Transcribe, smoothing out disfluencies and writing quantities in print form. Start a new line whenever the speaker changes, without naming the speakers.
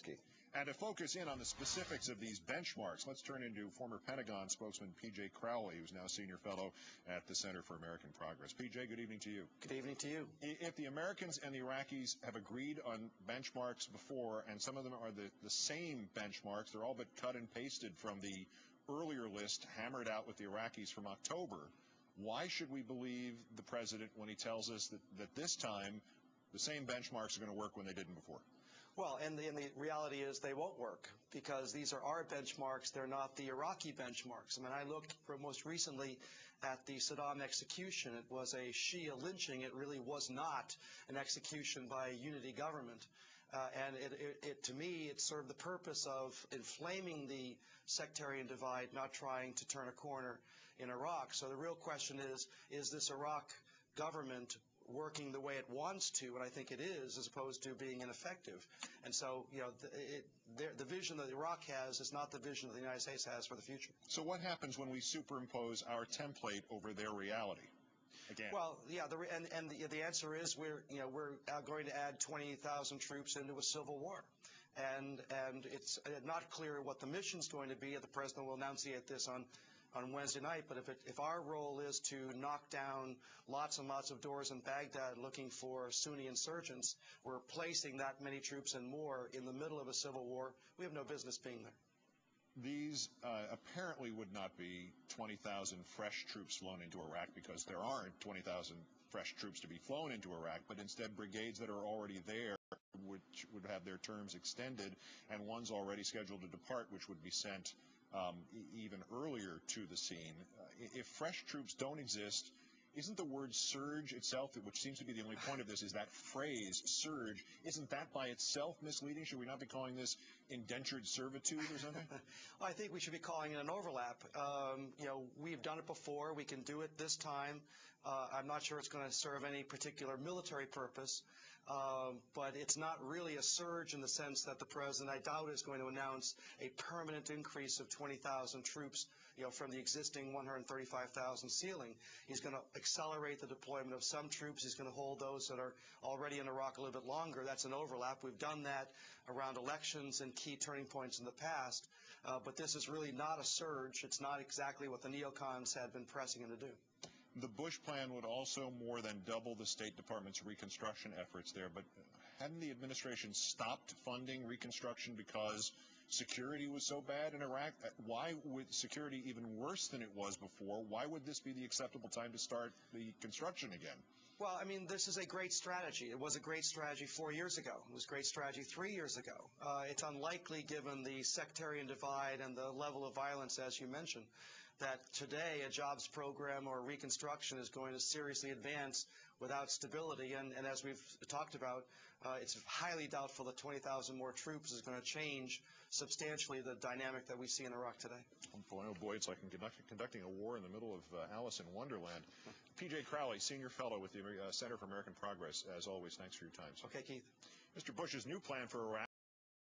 Keith.
And to focus in on the specifics of these benchmarks, let's turn into former Pentagon spokesman P.J. Crowley, who's now senior fellow at the Center for American Progress. P.J., good evening to you.
Good evening to you.
If the Americans and the Iraqis have agreed on benchmarks before, and some of them are the same benchmarks, they're all but cut and pasted from the earlier list hammered out with the Iraqis from October, why should we believe the president when he tells us that this time the same benchmarks are going to work when they didn't before?
Well, and the reality is they won't work because these are our benchmarks. They're not the Iraqi benchmarks. I mean, I looked for most recently at the Saddam execution. It was a Shia lynching. It really was not an execution by a unity government. And to me, it served the purpose of inflaming the sectarian divide, not trying to turn a corner in Iraq. So the real question is this Iraq government working the way it wants to, and I think it is, as opposed to being ineffective. And so, you know, the vision that Iraq has is not the vision that the United States has for the future. So
what happens when we superimpose our template over their reality? Again.
Well, yeah, the answer is we're going to add 20,000 troops into a civil war. And it's not clear what the mission's going to be. The president will enunciate this on Wednesday night. But if our role is to knock down lots and lots of doors in Baghdad looking for Sunni insurgents, we're placing that many troops and more in the middle of a civil war. We have no business being there.
These apparently would not be 20,000 fresh troops flown into Iraq, because there aren't 20,000 fresh troops to be flown into Iraq, but instead brigades that are already there, which would have their terms extended, and ones already scheduled to depart, which would be sent even earlier to the scene. If fresh troops don't exist, isn't the word surge itself, which seems to be the only point of this, is that phrase, surge, isn't that by itself misleading? Should we not be calling this indentured servitude or something?
Well, I think we should be calling it an overlap. We've done it before. We can do it this time. I'm not sure it's going to serve any particular military purpose, but it's not really a surge in the sense that the president, I doubt, is going to announce a permanent increase of 20,000 troops, from the existing 135,000 ceiling. He's going to accelerate the deployment of some troops. He's going to hold those that are already in Iraq a little bit longer. That's an overlap. We've done that around elections and key turning points in the past, but this is really not a surge. It's not exactly what the neocons had been pressing him to do.
The Bush plan would also more than double the State Department's reconstruction efforts there, but hadn't the administration stopped funding reconstruction because security was so bad in Iraq? Why would security even worse than it was before? Why would this be the acceptable time to start the construction again?
Well, I mean, this is a great strategy. It was a great strategy 4 years ago. It was a great strategy 3 years ago. It's unlikely, given the sectarian divide and the level of violence, as you mentioned, that today a jobs program or reconstruction is going to seriously advance without stability. And as we've talked about, it's highly doubtful that 20,000 more troops is going to change substantially the dynamic that we see in Iraq today.
Oh boy, it's like conducting a war in the middle of Alice in Wonderland. P.J. Crowley, senior fellow with the Center for American Progress, as always, thanks for your time, sir.
Okay, Keith.
Mr. Bush's new plan for Iraq